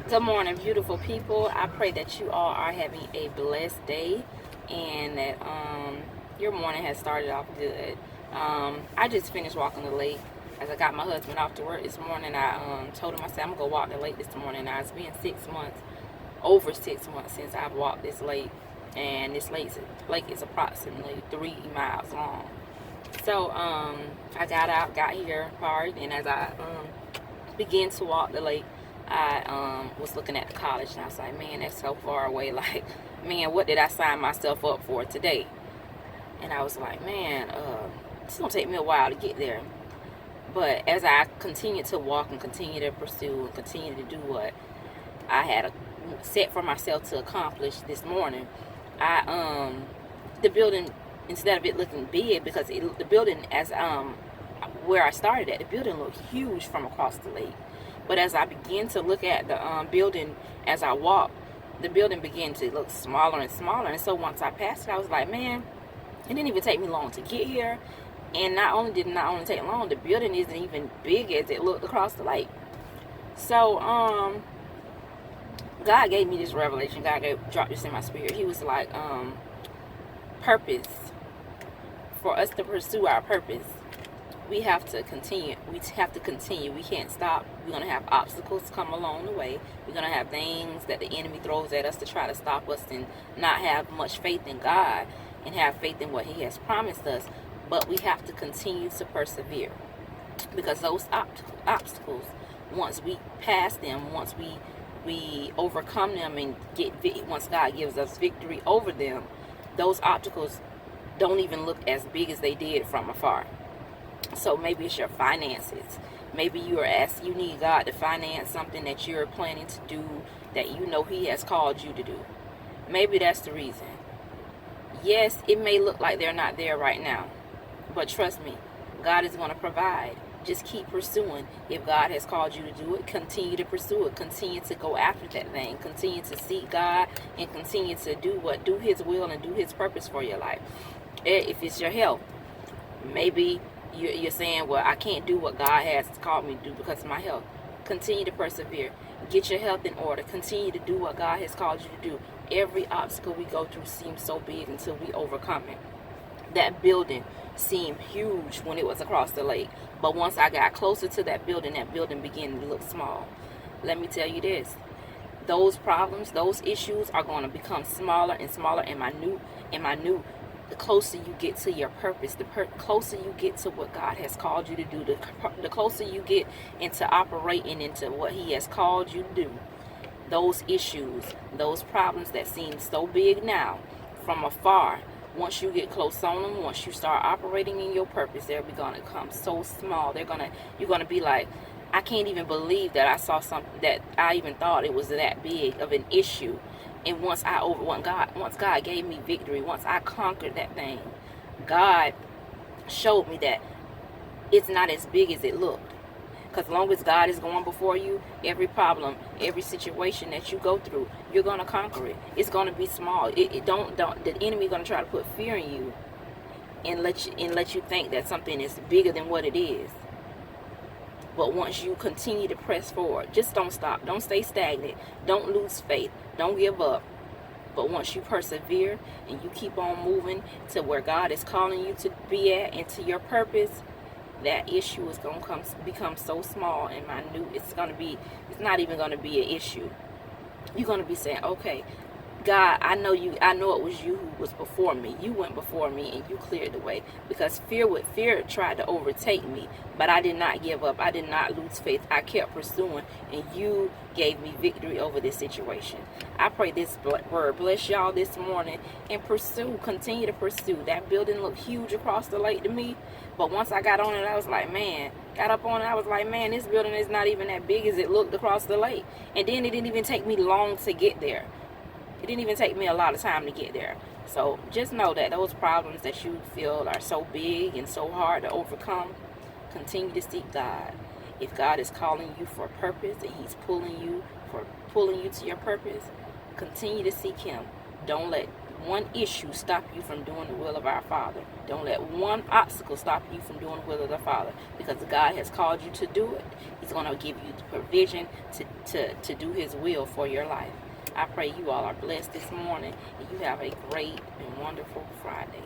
Good morning, beautiful people. I pray that you all are having a blessed day and that your morning has started off good. I just finished walking the lake. As I got my husband off to work this morning, I told him, I said, I'm going to go walk the lake this morning. Now, it's been 6 months, over 6 months since I've walked this lake. And this lake is approximately 3 miles long. So I got out, got here hard, and as I began to walk the lake, I was looking at the college, and I was like, man, that's so far away. Like, man, what did I sign myself up for today? And I was like, man, it's going to take me a while to get there. But as I continued to walk and continue to pursue and continue to do what I had set for myself to accomplish this morning, the building, instead of it looking big, because the building, as where I started at, the building looked huge from across the lake. But as I began to look at the building as I walked, the building began to look smaller and smaller. And so once I passed it, I was like, man, it didn't even take me long to get here. And not only did it not only take long, the building isn't even big as it looked across the lake. So God gave me this revelation. God dropped this in my spirit. He was like, purpose. For us to pursue our purpose, we have to continue. We can't stop. We're going to have obstacles come along the way. We're going to have things that the enemy throws at us to try to stop us and not have much faith in God and have faith in what he has promised us. But we have to continue to persevere, because those obstacles, once we pass them, once we overcome them and once God gives us victory over them, those obstacles don't even look as big as they did from afar. So maybe it's your finances. Maybe you need God to finance something that you're planning to do, that you know he has called you to do. Maybe that's the reason. Yes, it may look like they're not there right now, but trust me, God is going to provide. Just keep pursuing. If God has called you to do it, continue to pursue it. Continue to go after that thing. Continue to seek God and continue to do his will and do his purpose for your life. If it's your health, maybe you're saying, well, I can't do what God has called me to do because of my health. Continue to persevere. Get your health in order. Continue to do what God has called you to do. Every obstacle we go through seems so big until we overcome it. That building seemed huge when it was across the lake. But once I got closer to that building began to look small. Let me tell you this. Those problems, those issues are going to become smaller and smaller and minute. The closer you get to your purpose, the closer you get to what God has called you to do, the closer you get into operating into what he has called you to do, those issues, those problems that seem so big now from afar, once you get close on them, once you start operating in your purpose, they're going to come so small. You're going to be like, I can't even believe that I saw something that I even thought it was that big of an issue. And once God gave me victory, once I conquered that thing, God showed me that it's not as big as it looked. Because as long as God is going before you, every problem, every situation that you go through, you're going to conquer it. It's going to be small. The enemy going to try to put fear in you and let you think that something is bigger than what it is. But once you continue to press forward, just don't stop. Don't stay stagnant. Don't lose faith. Don't give up. But once you persevere and you keep on moving to where God is calling you to be at and to your purpose, that issue is going to become so small and minute. It's not even going to be an issue. You're going to be saying, okay, God, I know it was you who was before me. You went before me and you cleared the way. Because fear tried to overtake me, but I did not give up. I did not lose faith. I kept pursuing, and you gave me victory over this situation. I pray this word bless y'all this morning, and continue to pursue. That building looked huge across the lake to me, but once I got on it, I was like, man, this building is not even that big as it looked across the lake. And then it didn't even take me long to get there. It didn't even take me a lot of time to get there. So just know that those problems that you feel are so big and so hard to overcome, continue to seek God. If God is calling you for a purpose and he's pulling you to your purpose, continue to seek him. Don't let one issue stop you from doing the will of our Father. Don't let one obstacle stop you from doing the will of the Father, because God has called you to do it. He's going to give you the provision to do His will for your life. I pray you all are blessed this morning and you have a great and wonderful Friday.